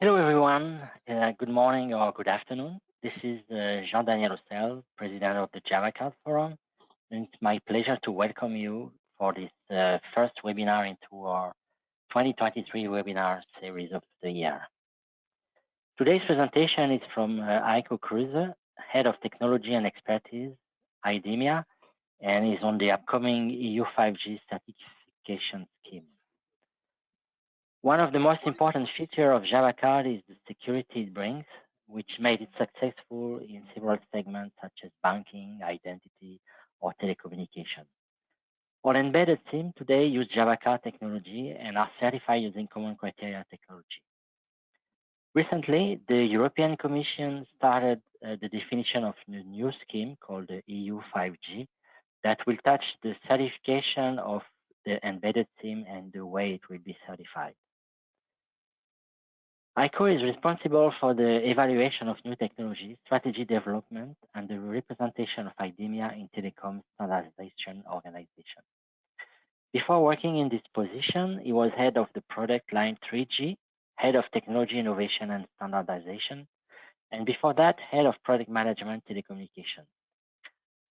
Hello, everyone. Good morning or good afternoon. This is Jean-Daniel Roussel, President of the JavaCard Forum, and it's my pleasure to welcome you for this first webinar into our 2023 webinar series of the year. Today's presentation is from Heiko Kruse, Head of Technology and Expertise, IDEMIA, and is on the upcoming EU 5G certification scheme. One of the most important features of JavaCard is the security it brings, which made it successful in several segments such as banking, identity, or telecommunication. Our embedded SIM today use JavaCard technology and are certified using common criteria technology. Recently, the European Commission started the definition of a new scheme called the EU 5G that will touch the certification of the embedded SIM and the way it will be certified. Heiko is responsible for the evaluation of new technology, strategy development, and the representation of IDEMIA in telecom standardization organization. Before working in this position, he was head of the product line 3G, head of technology innovation and standardization, and before that, head of product management telecommunication.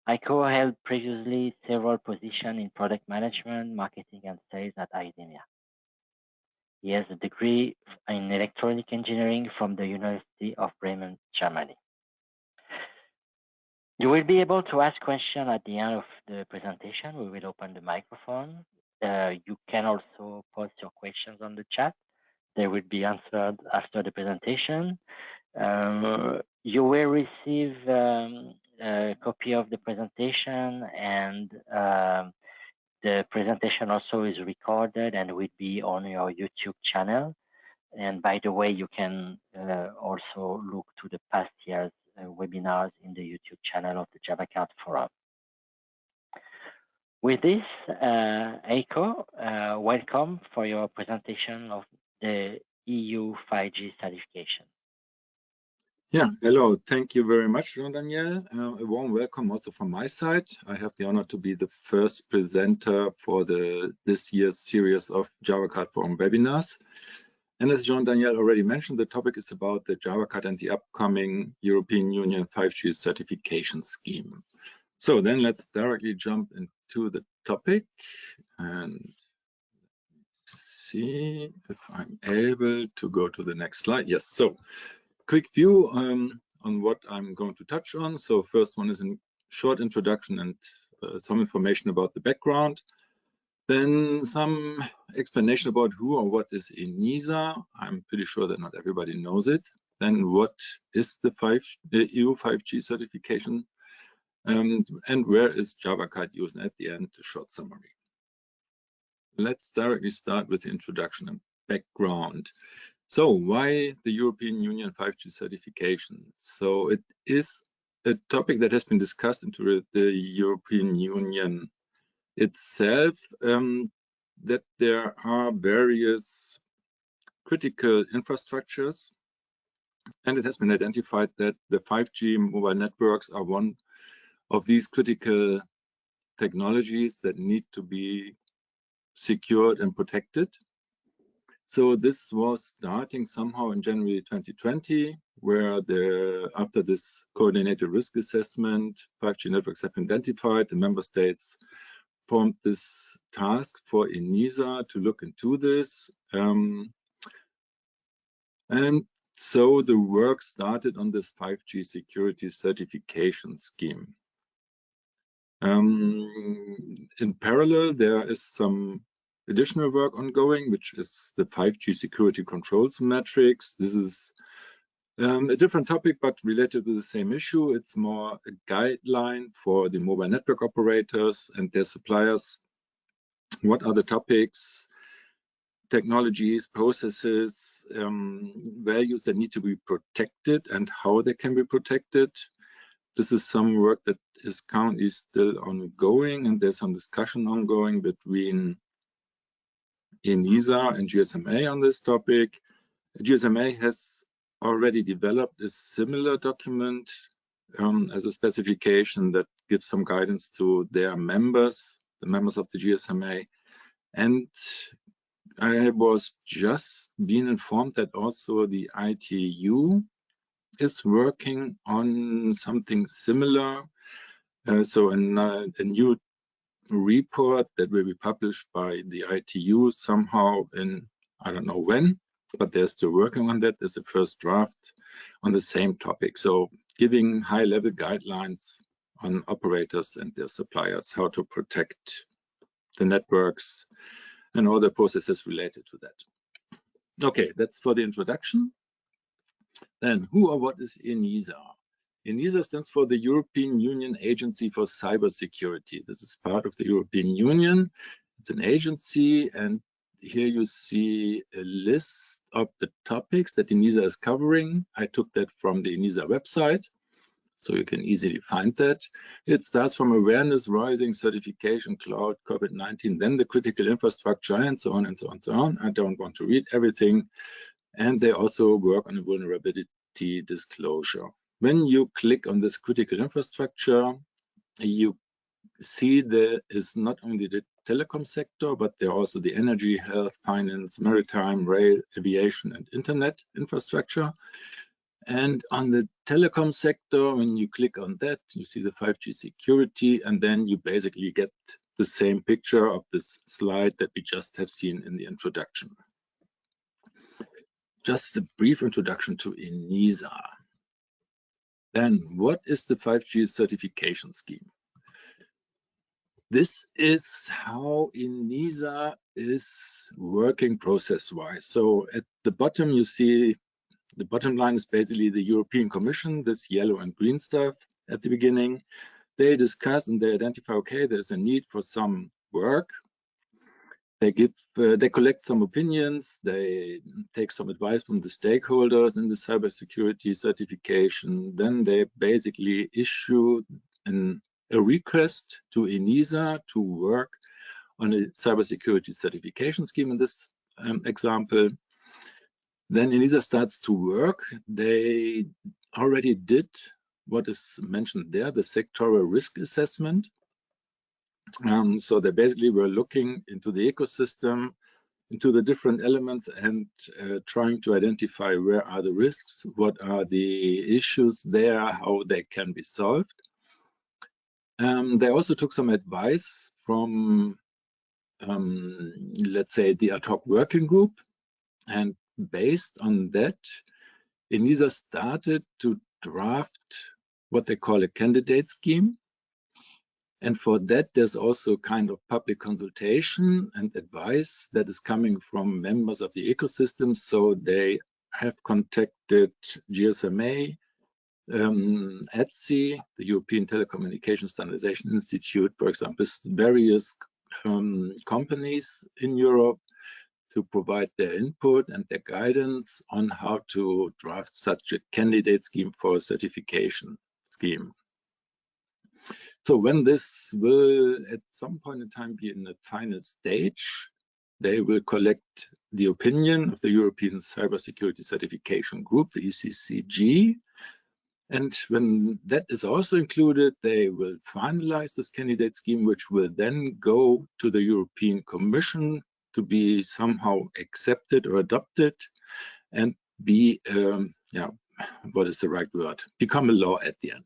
Heiko held previously several positions in product management, marketing, and sales at IDEMIA. He has a degree in electronic engineering from the University of Bremen, Germany. You will be able to ask questions at the end of the presentation. We will open the microphone. You can also post your questions on the chat. They will be answered after the presentation. You will receive a copy of the presentation, and the presentation also is recorded and will be on your YouTube channel. And by the way, you can also look to the past year's webinars in the YouTube channel of the JavaCard Forum. With this, Heiko, welcome for your presentation of the EU 5G certification. Yeah, hello. Thank you very much, Jean-Daniel. A warm welcome also from my side. I have the honor to be the first presenter for this year's series of JavaCard Forum webinars. And as Jean-Daniel already mentioned, the topic is about the JavaCard and the upcoming European Union 5G certification scheme. So then let's directly jump into the topic and see if I'm able to go to the next slide. Yes, so quick view on what I'm going to touch on. So first one is a short introduction and some information about the background. Then some explanation about who or what is ENISA. I'm pretty sure that not everybody knows it. Then what is the EU 5G certification, and where is JavaCard used? And at the end, a short summary. Let's directly start with the introduction and background. So why the European Union 5G certification? So it is a topic that has been discussed into the European Union itself, that there are various critical infrastructures, and it has been identified that the 5G mobile networks are one of these critical technologies that need to be secured and protected. So this was starting somehow in January 2020, where after this coordinated risk assessment, 5G networks have been identified. The member states formed this task for ENISA to look into this. And so the work started on this 5G security certification scheme. In parallel, there is some additional work ongoing, which is the 5G security controls matrix. This is a different topic, but related to the same issue. It's more a guideline for the mobile network operators and their suppliers. What are the topics, technologies, processes, values that need to be protected and how they can be protected? This is some work that is currently still ongoing, and there's some discussion ongoing between ENISA and GSMA on this topic. GSMA has already developed a similar document as a specification that gives some guidance to their members, the members of the GSMA. And I was just being informed that also the ITU is working on something similar. So a new report that will be published by the ITU somehow in, I don't know when, but they're still working on that. There's a first draft on the same topic. So giving high-level guidelines on operators and their suppliers, how to protect the networks and all the processes related to that. Okay, that's for the introduction. Then who or what is ENISA? ENISA stands for the European Union Agency for Cybersecurity. This is part of the European Union. It's an agency, and here you see a list of the topics that ENISA is covering. I took that from the ENISA website, so you can easily find that. It starts from awareness, rising, certification, cloud, COVID-19, then the critical infrastructure, and so on and so on and so on. I don't want to read everything. And they also work on a vulnerability disclosure. When you click on this critical infrastructure, you see there is not only the telecom sector, but there are also the energy, health, finance, maritime, rail, aviation, and internet infrastructure. And on the telecom sector, when you click on that, you see the 5G security, and then you basically get the same picture of this slide that we just have seen in the introduction. Just a brief introduction to ENISA. Then, what is the 5G certification scheme? This is how ENISA is working process-wise. So at the bottom, you see the bottom line is basically the European Commission, this yellow and green stuff at the beginning. They discuss and they identify, okay, there's a need for some work. They collect some opinions, they take some advice from the stakeholders in the cybersecurity certification. Then they basically issue a request to ENISA to work on a cybersecurity certification scheme in this example. Then ENISA starts to work. They already did what is mentioned there, the sectoral risk assessment. So they basically were looking into the ecosystem, into the different elements, and trying to identify where are the risks, what are the issues there, how they can be solved. They also took some advice from, let's say, the ad hoc working group. And based on that, ENISA started to draft what they call a candidate scheme. And for that, there's also kind of public consultation and advice that is coming from members of the ecosystem. So they have contacted GSMA, ETSI, the European Telecommunication Standardization Institute, for example, various companies in Europe to provide their input and their guidance on how to draft such a candidate scheme for a certification scheme. So when this will at some point in time be in the final stage, they will collect the opinion of the European Cybersecurity Certification Group, the ECCG. And when that is also included, they will finalize this candidate scheme, which will then go to the European Commission to be somehow accepted or adopted and be, what is the right word? Become a law at the end.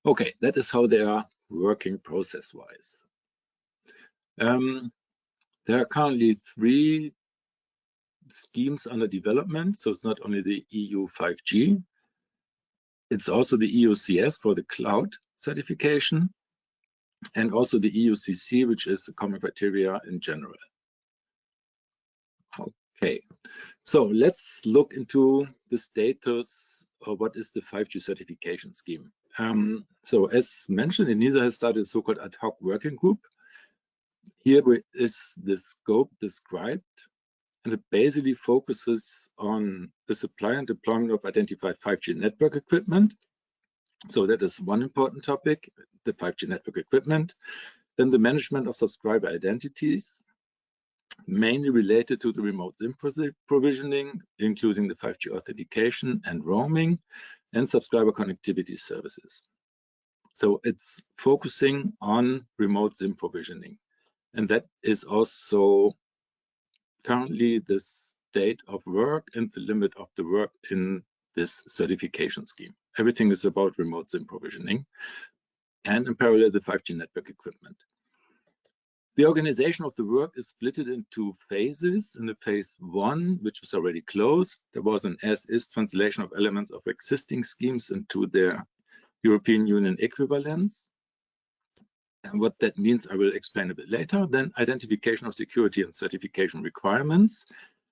Okay, that is how they are working process-wise. There are currently 3 schemes under development. So it's not only the EU 5G, it's also the EUCS for the cloud certification, and also the EUICC, which is the common criteria in general. Okay, so let's look into the status of what is the 5G certification scheme. So as mentioned, ENISA has started a so-called ad hoc working group. Here is the scope described, and it basically focuses on the supply and deployment of identified 5G network equipment. So that is one important topic, the 5G network equipment. Then the management of subscriber identities, mainly related to the remote SIM provisioning, including the 5G authentication and roaming, and subscriber connectivity services. So it's focusing on remote SIM provisioning. And that is also currently the state of work and the limit of the work in this certification scheme. Everything is about remote SIM provisioning, and in parallel, the 5G network equipment. The organization of the work is split into phases. In the phase 1, which is already closed, there was an as-is translation of elements of existing schemes into their European Union equivalents. And what that means, I will explain a bit later. Then identification of security and certification requirements.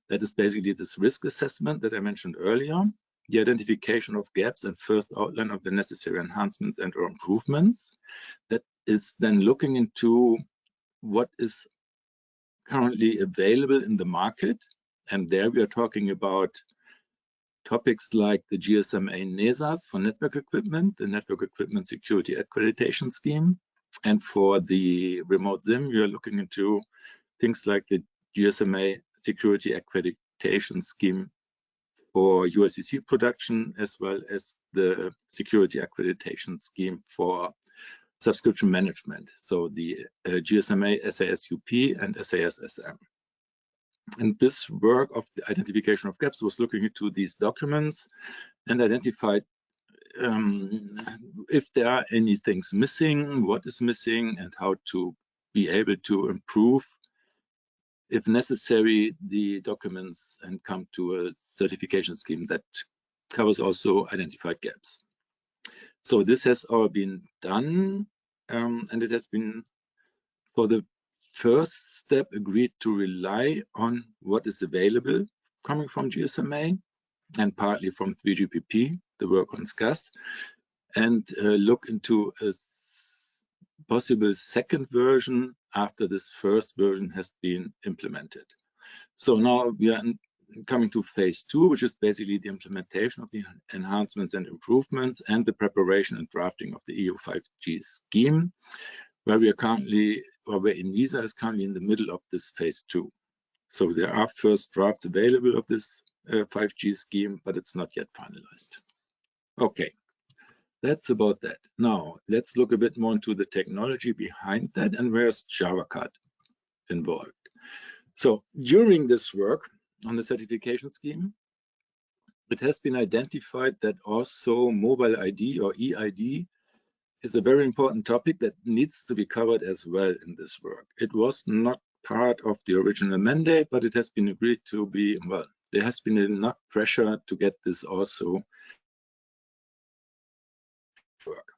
That is basically this risk assessment that I mentioned earlier. The identification of gaps and first outline of the necessary enhancements and or improvements. That is then looking into what is currently available in the market. And there we are talking about topics like the GSMA NESAs for network equipment, the Network Equipment Security Accreditation Scheme. And for the remote SIM, we are looking into things like the GSMA Security Accreditation Scheme for UICC production, as well as the Security Accreditation Scheme for subscription management, so the GSMA SASUP and SASSM. And this work of the identification of gaps was looking into these documents and identified if there are any things missing, what is missing, and how to be able to improve, if necessary, the documents and come to a certification scheme that covers also identified gaps. So this has all been done, and it has been, for the first step, agreed to rely on what is available coming from GSMA and partly from 3GPP, the work on SCAS, and look into a possible second version after this first version has been implemented. So now we are coming to phase 2, which is basically the implementation of the enhancements and improvements and the preparation and drafting of the EU 5G scheme, where we are currently, or where ENISA is currently in the middle of this phase 2. So there are first drafts available of this 5G scheme, but it's not yet finalized. Okay, that's about that. Now let's look a bit more into the technology behind that and where's JavaCard involved. So during this work on the certification scheme, it has been identified that also mobile ID or eID is a very important topic that needs to be covered as well in this work. It was not part of the original mandate, but it has been agreed to be, well, there has been enough pressure to get this also work.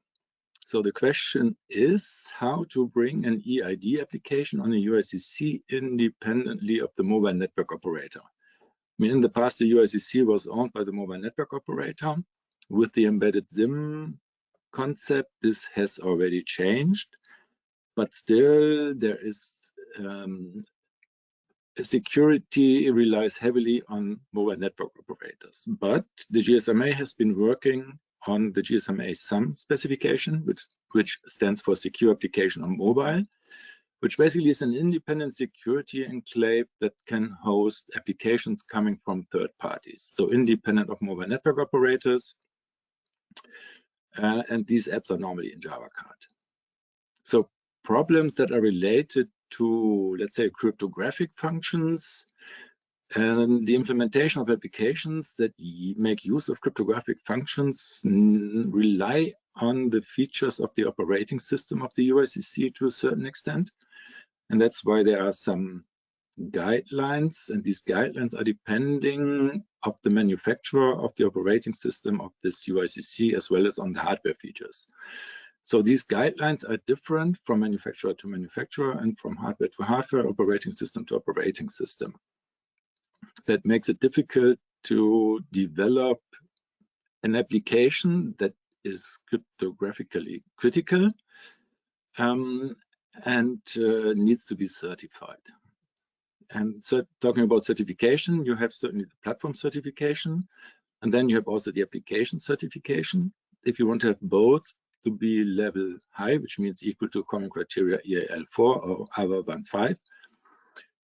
So the question is how to bring an eID application on a UICC independently of the mobile network operator. I mean, in the past, the UICC was owned by the mobile network operator. With the embedded SIM concept, this has already changed, but still there is security relies heavily on mobile network operators. But the GSMA has been working on the GSMA SAM specification, which stands for Secure Application on Mobile, which basically is an independent security enclave that can host applications coming from third parties, so independent of mobile network operators. And these apps are normally in JavaCard. So problems that are related to, let's say, cryptographic functions and the implementation of applications that make use of cryptographic functions rely on the features of the operating system of the UICC to a certain extent. And that's why there are some guidelines, and these guidelines are depending of the manufacturer of the operating system of this UICC as well as on the hardware features. So these guidelines are different from manufacturer to manufacturer and from hardware to hardware, operating system to operating system. That makes it difficult to develop an application that is cryptographically critical and needs to be certified. And so talking about certification, you have certainly the platform certification, and then you have also the application certification. If you want to have both to be level high, which means equal to common criteria EAL4 or AVA 1.5,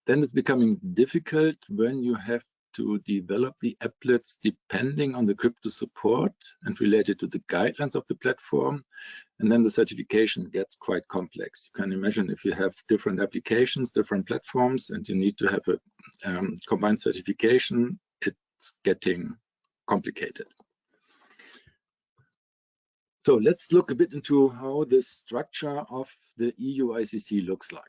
then it's becoming difficult when you have to develop the applets depending on the crypto support and related to the guidelines of the platform. And then the certification gets quite complex. You can imagine if you have different applications, different platforms, and you need to have a combined certification, it's getting complicated. So let's look a bit into how the structure of the eUICC looks like.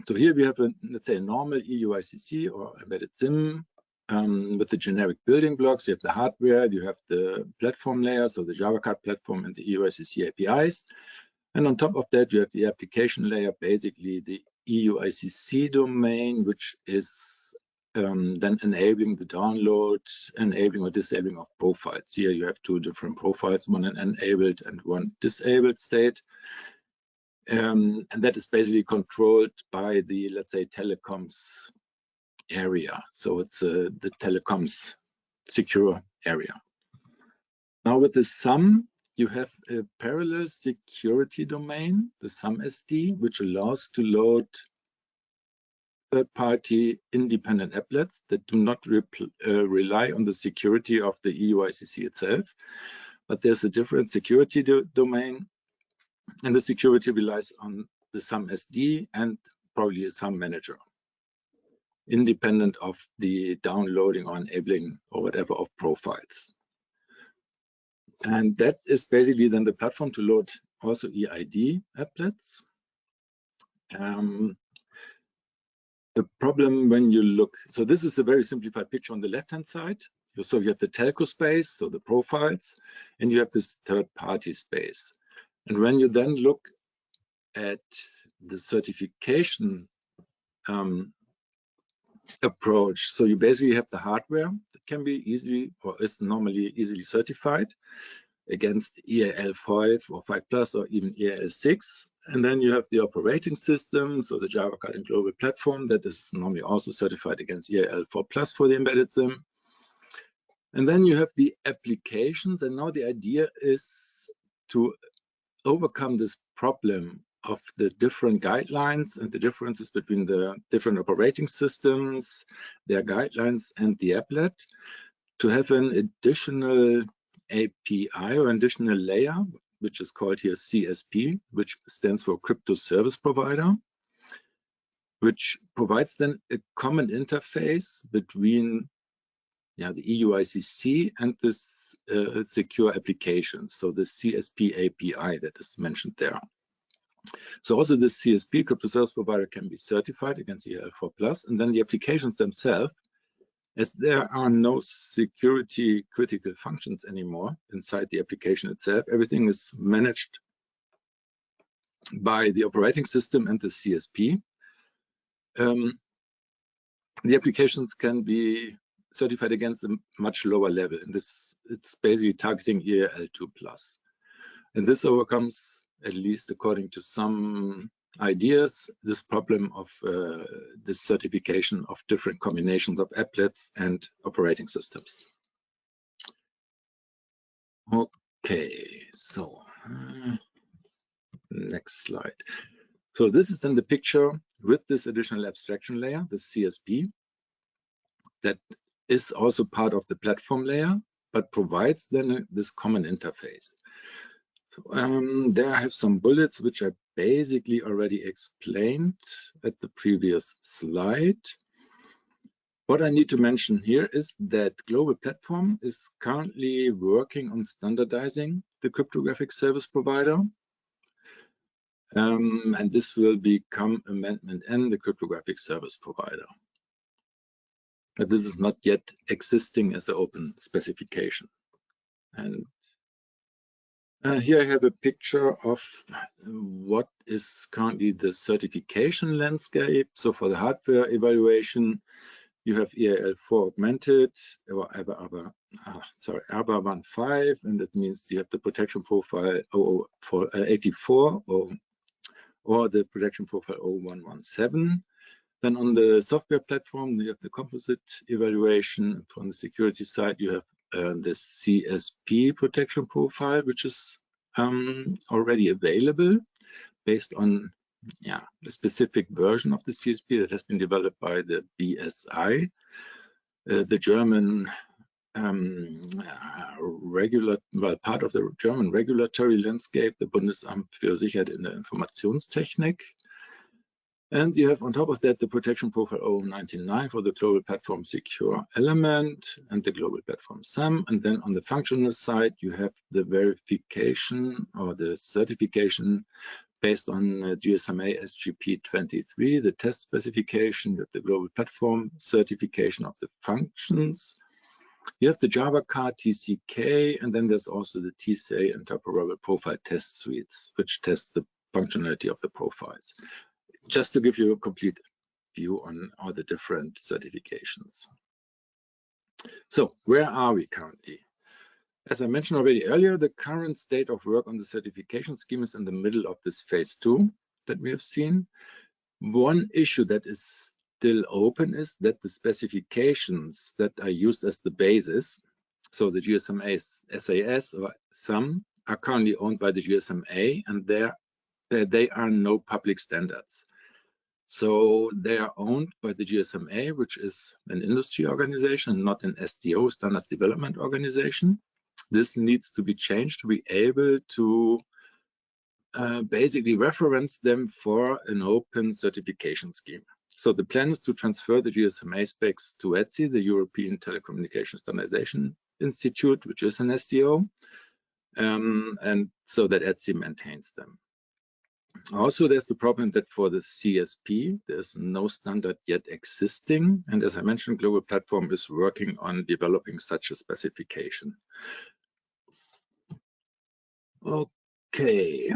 So here we have let's say a normal eUICC or embedded SIM with the generic building blocks. You have the hardware, you have the platform layer, so the Java card platform and the eUICC APIs. And on top of that, you have the application layer, basically the eUICC domain, which is then enabling the download, enabling or disabling of profiles. Here you have two different profiles, one an enabled and one disabled state. And that is basically controlled by the, let's say, telecoms area. So it's the telecoms secure area. Now with the SUM, you have a parallel security domain, the SUM-SD, which allows to load third-party independent applets that do not rely on the security of the eUICC itself. But there's a different security domain, and the security relies on the SUM-SD and probably a SUM manager, independent of the downloading or enabling or whatever of profiles. And that is basically then the platform to load also EID applets. The problem when you look, so this is a very simplified picture on the left-hand side. So you have the telco space, so the profiles, and you have this third-party space. And when you then look at the certification approach, so you basically have the hardware that can be easily or is normally easily certified against EAL5 or 5+ or even EAL6. And then you have the operating system, so the Java card and global platform that is normally also certified against EAL4+ for the embedded SIM. And then you have the applications, and now the idea is to overcome this problem of the different guidelines and the differences between the different operating systems, their guidelines, and the applet, to have an additional API or additional layer, which is called here CSP, which stands for Crypto Service Provider, which provides then a common interface between the eUICC and this secure application, so the CSP API that is mentioned there. So also the CSP, Crypto Service Provider, can be certified against EAL4+, and then the applications themselves, as there are no security critical functions anymore inside the application itself, everything is managed by the operating system and the CSP. The applications can be certified against a much lower level, and it's basically targeting EAL2+. And this overcomes, at least according to some ideas, this problem of the certification of different combinations of applets and operating systems. Okay, so next slide. So this is then the picture with this additional abstraction layer, the CSP, that is also part of the platform layer, but provides then this common interface. There I have some bullets which I basically already explained at the previous slide. What I need to mention here is that Global Platform is currently working on standardizing the cryptographic service provider. And this will become Amendment N, the cryptographic service provider. But this is not yet existing as an open specification. And here I have a picture of what is currently the certification landscape. So for the hardware evaluation, you have EAL4 augmented, or ARBA15, and that means you have the protection profile 84 or the protection profile 0117. Then on the software platform, you have the composite evaluation. From the security side, you have the CSP protection profile, which is already available based on a specific version of the CSP that has been developed by the BSI. the German part of the German regulatory landscape, the Bundesamt für Sicherheit in der Informationstechnik. And you have on top of that the protection profile 099 for the global platform secure element and the global platform SAM. And then on the functional side, you have the verification or the certification based on GSMA SGP 23, the test specification, you have the global platform certification of the functions. You have the Java card TCK, and then there's also the TSA interoperable profile test suites, which test the functionality of the profiles. Just to give you a complete view on all the different certifications. So where are we currently? As I mentioned already earlier, the current state of work on the certification scheme is in the middle of this phase 2 that we have seen. One issue that is still open is that the specifications that are used as the basis, so the GSMA SAS or SAM, are currently owned by the GSMA, and they are no public standards. So they are owned by the GSMA, which is an industry organization, not an SDO, Standards Development Organization. This needs to be changed to be able to basically reference them for an open certification scheme. So the plan is to transfer the GSMA specs to ETSI, the European Telecommunication Standardization Institute, which is an SDO, and so that ETSI maintains them. Also, there's the problem that for the CSP, there's no standard yet existing. And as I mentioned, Global Platform is working on developing such a specification. Okay,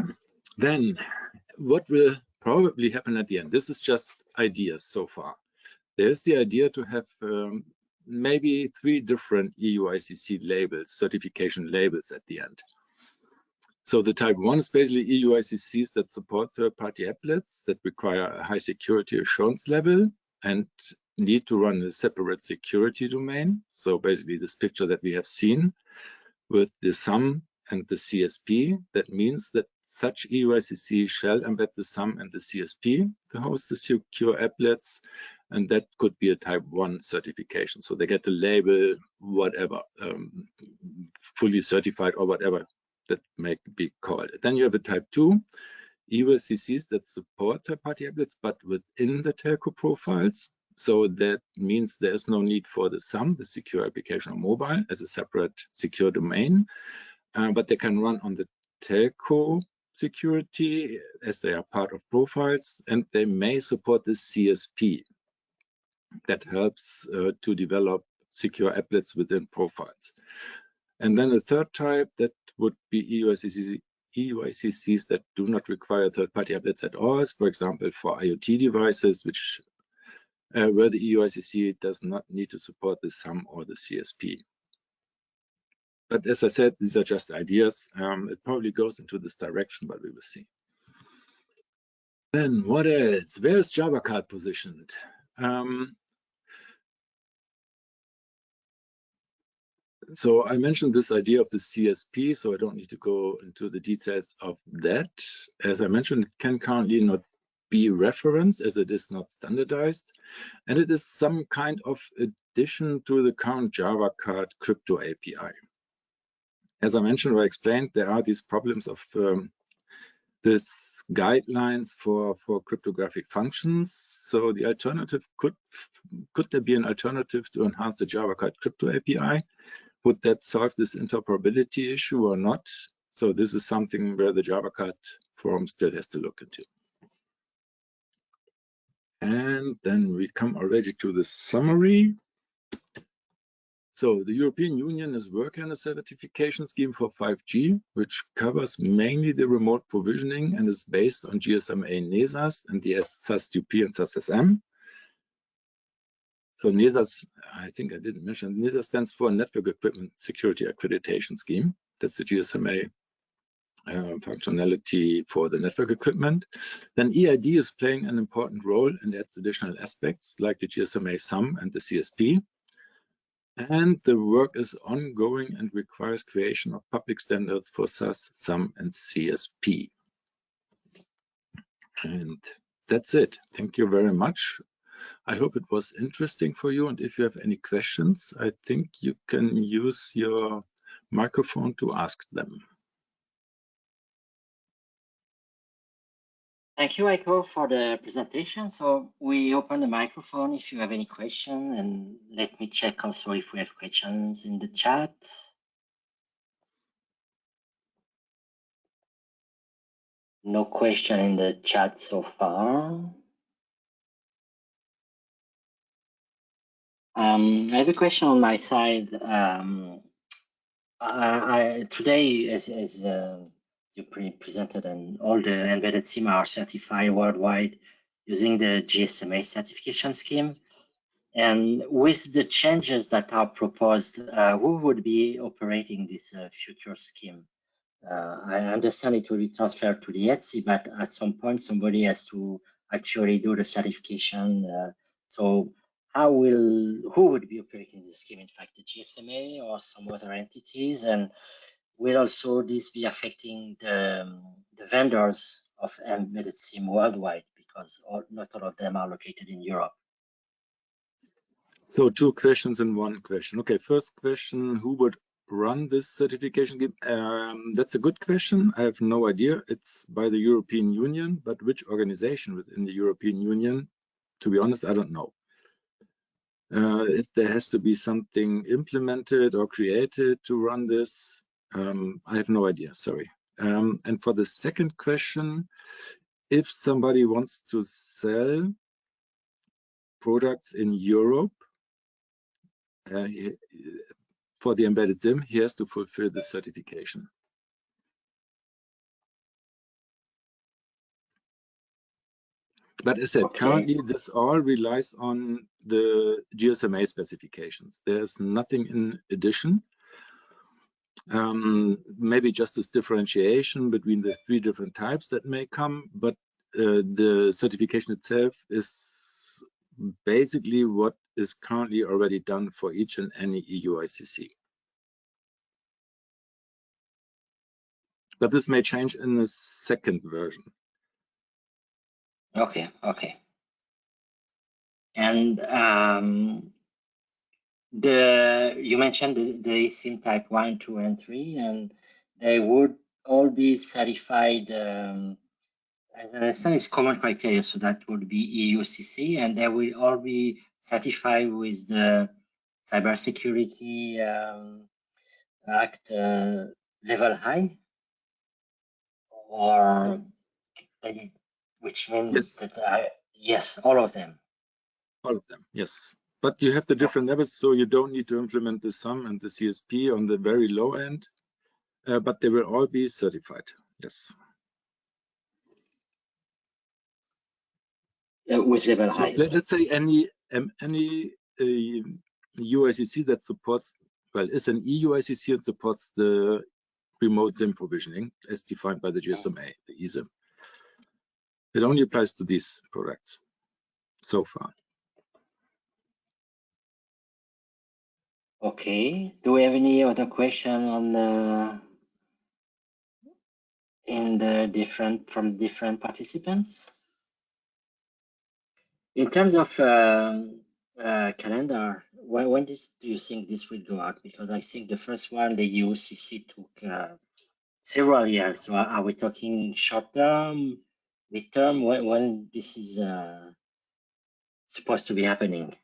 then what will probably happen at the end? This is just ideas so far. There's the idea to have maybe 3 different eUICC labels, certification labels at the end. So the type 1 is basically eUICCs that support third-party applets that require a high security assurance level and need to run a separate security domain. So basically this picture that we have seen with the SAM and the CSP, that means that such eUICC shall embed the SAM and the CSP to host the secure applets, and that could be a type 1 certification. So they get the label, whatever, fully certified or whatever that may be called. Then you have a type 2 eUICCs that support third-party applets, but within the telco profiles. So that means there's no need for the SAM, the secure application on mobile, as a separate secure domain, but they can run on the telco security as they are part of profiles, and they may support the CSP that helps to develop secure applets within profiles. And then the third type, that would be eUICCs that do not require third-party applets at all, for example, for IoT devices, which where the eUICC does not need to support the SAM or the CSP. But as I said, these are just ideas. It probably goes into this direction, but we will see. Then what else? Where is Java Card positioned? So I mentioned this idea of the CSP, so I don't need to go into the details of that. As I mentioned, it can currently not be referenced as it is not standardized, and it is some kind of addition to the current Java Card crypto API. As I mentioned or explained, there are these problems of this guidelines for cryptographic functions. So the alternative could there be an alternative to enhance the Java Card crypto API? Would that solve this interoperability issue or not? So this is something where the Java Card forum still has to look into. And then we come already to the summary. So the European Union is working on a certification scheme for 5G, which covers mainly the remote provisioning and is based on GSMA NESAS and the SAS-UP and SAS-SM. So NESAS, I think I didn't mention, NESA stands for Network Equipment Security Accreditation Scheme. That's the GSMA functionality for the network equipment. Then EID is playing an important role and adds additional aspects like the GSMA SAM and the CSP. And the work is ongoing and requires creation of public standards for SAS, SAM, and CSP. And that's it. Thank you very much. I hope it was interesting for you. And if you have any questions, I think you can use your microphone to ask them. Thank you, Eiko, for the presentation. So we open the microphone if you have any question, and let me check also if we have questions in the chat. No question in the chat so far. I have a question on my side. Today, as you presented, and all the embedded SIM are certified worldwide using the GSMA certification scheme. And with the changes that are proposed, who would be operating this future scheme? I understand it will be transferred to the ETSI, but at some point somebody has to actually do the certification. So who would be operating this scheme? In fact, the GSMA or some other entities? And will also this be affecting the vendors of embedded SIM worldwide, because not all of them are located in Europe? So 2 questions in 1 question. Okay, first question, who would run this certification scheme? That's a good question. I have no idea. It's by the European Union, but which organization within the European Union? To be honest, I don't know. If there has to be something implemented or created to run this, I have no idea, sorry. And for the second question, if somebody wants to sell products in Europe for the embedded SIM, he has to fulfill the certification. But as I said, currently this all relies on the GSMA specifications. There's nothing in addition. Maybe just this differentiation between the 3 different types that may come, but the certification itself is basically what is currently already done for each and any eUICC. But this may change in the second version. Okay. And you mentioned the eSIM type 1, 2, and 3, and they would all be certified. As I understand, it's common criteria, so that would be eUICC, and they will all be certified with the Cybersecurity Act level high, or which means that yes, all of them. All of them, yes. But you have the different levels, so you don't need to implement the SUM and the CSP on the very low end, but they will all be certified, yes. With level high. Let's say any UICC that supports, well, is an eUICC and supports the remote SIM provisioning as defined by the GSMA, the eSIM. It only applies to these products so far. Okay. Do we have any other question on from different participants? In terms of calendar, when do you think this will go out? Because I think the first one, the UICC, took several years. So are we talking short term, mid term? When this is supposed to be happening?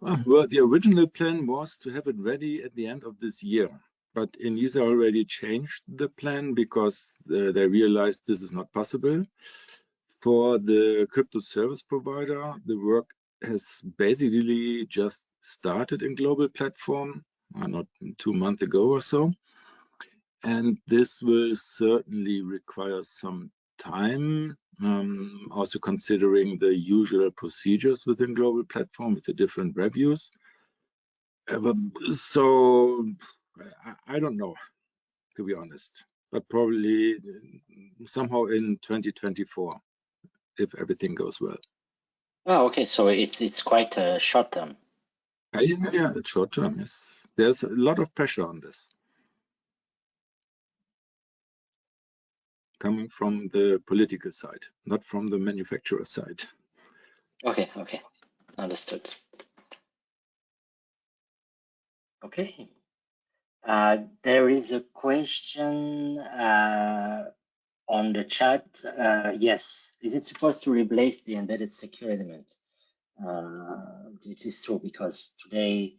Well, the original plan was to have it ready at the end of this year, but ENISA already changed the plan because they realized this is not possible. For the crypto service provider, the work has basically just started in global platform, not 2 months ago or so. And this will certainly require some time, also considering the usual procedures within global platform with the different reviews. So I don't know, to be honest, but probably somehow in 2024, if everything goes well. Oh, okay. So it's quite short term. Yeah, it's short term. Yes, there's a lot of pressure on this, coming from the political side, not from the manufacturer side. Okay, understood. Okay. There is a question on the chat. Yes, is it supposed to replace the embedded secure element? It is true because today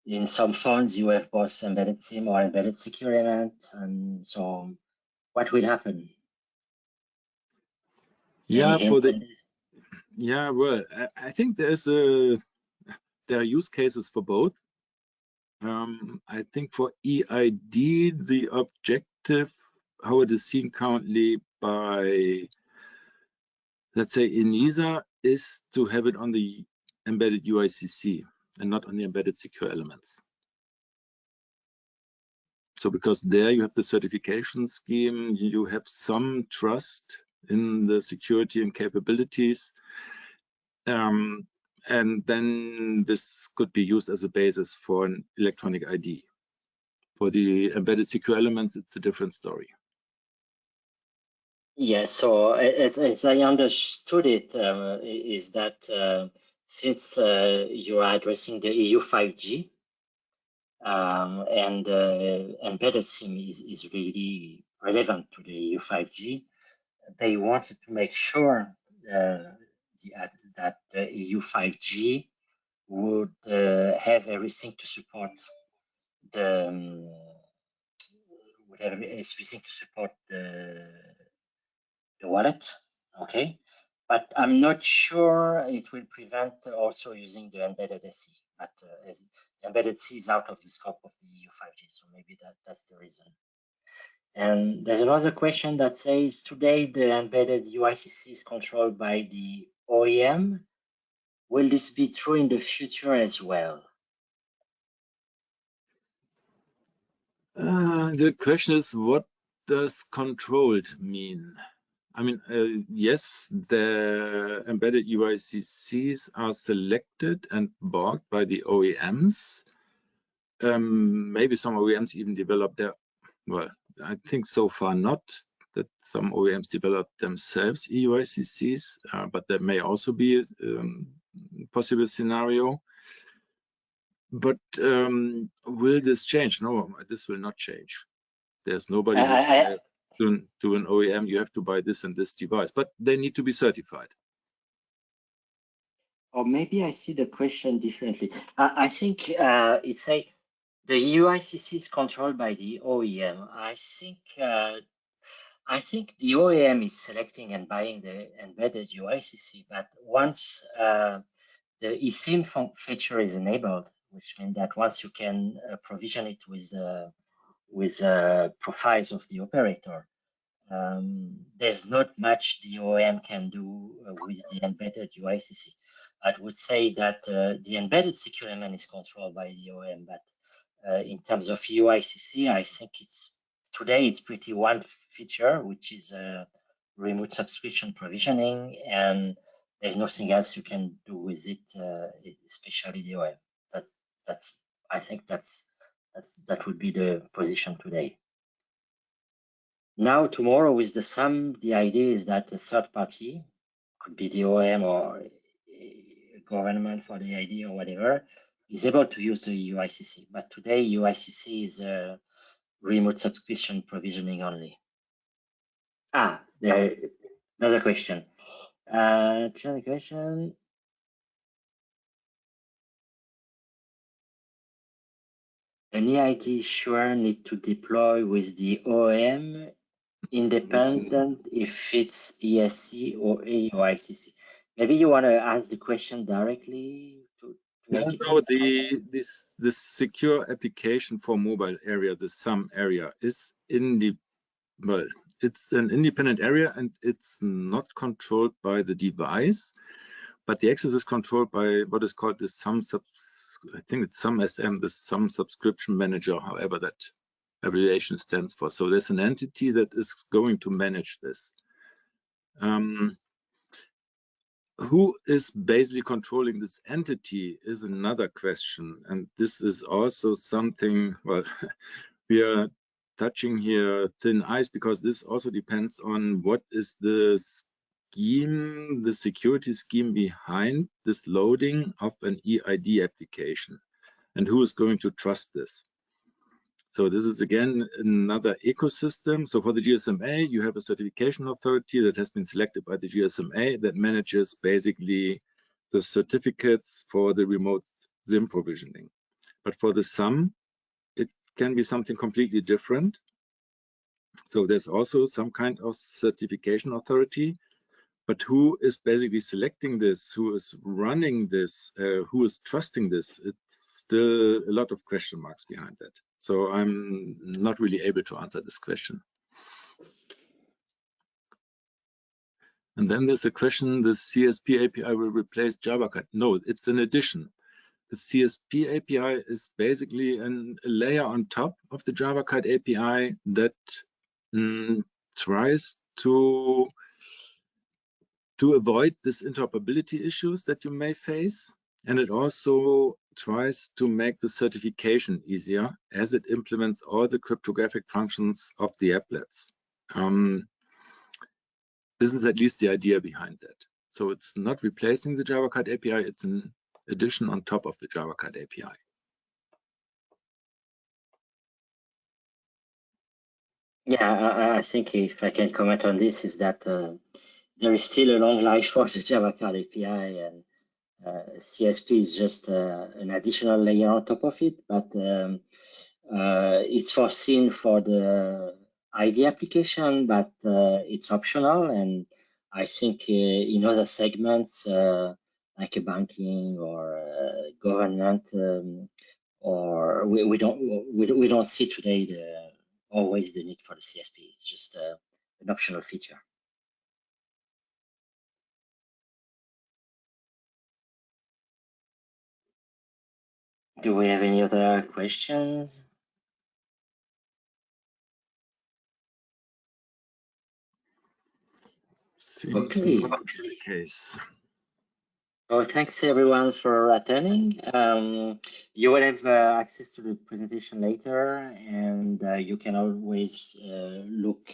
in some phones you have both embedded SIM or embedded secure element, and so what will happen? Yeah, Any hint on this? yeah, well, I think there are use cases for both. I think for EID, the objective, how it is seen currently by, let's say, ENISA, is to have it on the embedded UICC and not on the embedded secure elements. So because there you have the certification scheme, you have some trust in the security and capabilities. And then this could be used as a basis for an electronic ID. For the embedded secure elements, it's a different story. Yes, so as I understood it, is that since you are addressing the EU 5G, and embedded SIM is really relevant to the EU 5G, they wanted to make sure that the EU 5G would have everything to support the would have everything to support the wallet, okay? But I'm not sure it will prevent also using the embedded SE, but as embedded C is out of the scope of the EU 5G, so maybe that's the reason. And there's another question that says, today the embedded UICC is controlled by the OEM. Will this be true in the future as well? The question is, what does controlled mean? I mean, yes, the embedded UICCs are selected and bought by the OEMs. Maybe some OEMs even develop their, well, I think so far not, that some OEMs develop themselves eUICCs, but that may also be a possible scenario. But will this change? No, this will not change. There's nobody who says to an OEM, you have to buy this and this device, but they need to be certified. Or maybe I see the question differently. I think it's a the UICC is controlled by the OEM. I think the OEM is selecting and buying the embedded UICC, but once the eSIM feature is enabled, which means that once you can provision it with profiles of the operator, there's not much the OEM can do with the embedded UICC. I would say that the embedded secure element is controlled by the OEM, but in terms of UICC, I think today it's pretty one feature, which is remote subscription provisioning, and there's nothing else you can do with it, especially the OEM. I think that would be the position today. Now, tomorrow with the SAM, the idea is that a third party, could be the OEM or government for the ID or whatever, is able to use the UICC. But today, UICC is remote subscription provisioning only. Another question. Another question. An EID sure need to deploy with the OEM independent if it's ESC or eUICC. Maybe you want to ask the question directly to make it. No, this secure application for mobile area, the SAM area, is it's an independent area and it's not controlled by the device, but the access is controlled by what is called the I think it's SAM SM, the SAM subscription manager, however that abbreviation stands for. So there's an entity that is going to manage this. Who is basically controlling this entity is another question. And this is also something, well, we are touching here thin ice, because this also depends on what is the scheme, the security scheme behind this loading of an EID application, and who is going to trust this. So this is again another ecosystem. So for the GSMA, you have a certification authority that has been selected by the GSMA that manages basically the certificates for the remote SIM provisioning. But for the SAM, it can be something completely different. So there's also some kind of certification authority, but who is basically selecting this, who is running this, who is trusting this? It's still a lot of question marks behind that. So I'm not really able to answer this question. And then there's a question, the CSP API will replace JavaCat. No, it's an addition. The CSP API is basically a layer on top of the JavaCat API that tries to avoid this interoperability issues that you may face. And it also tries to make the certification easier as it implements all the cryptographic functions of the applets. This is at least the idea behind that. So it's not replacing the JavaCat API, it's an addition on top of the JavaCat API. Yeah, I think if I can comment on this, is that there is still a long life for the JavaCat API, and CSP is just an additional layer on top of it, but it's foreseen for the ID application, but it's optional. And I think in other segments, like a banking or government, or we don't see today always the need for the CSP. It's just an optional feature. Do we have any other questions? Seems okay. not to be the case. Well, thanks everyone for attending. You will have access to the presentation later, and you can always look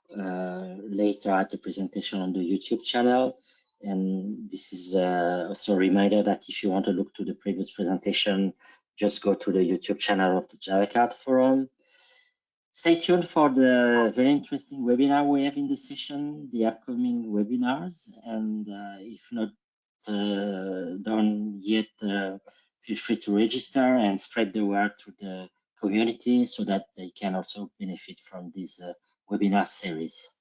later at the presentation on the YouTube channel. And this is also a reminder that if you want to look to the previous presentation, just go to the YouTube channel of the JavaCat Forum. Stay tuned for the very interesting webinar we have in the session, the upcoming webinars, and if not done yet, feel free to register and spread the word to the community so that they can also benefit from this webinar series.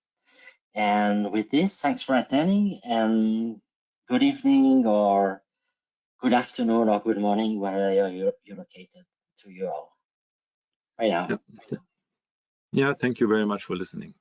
And with this, thanks for attending, and good evening or good afternoon or good morning wherever you're located to you all. Bye now. Yeah, thank you very much for listening.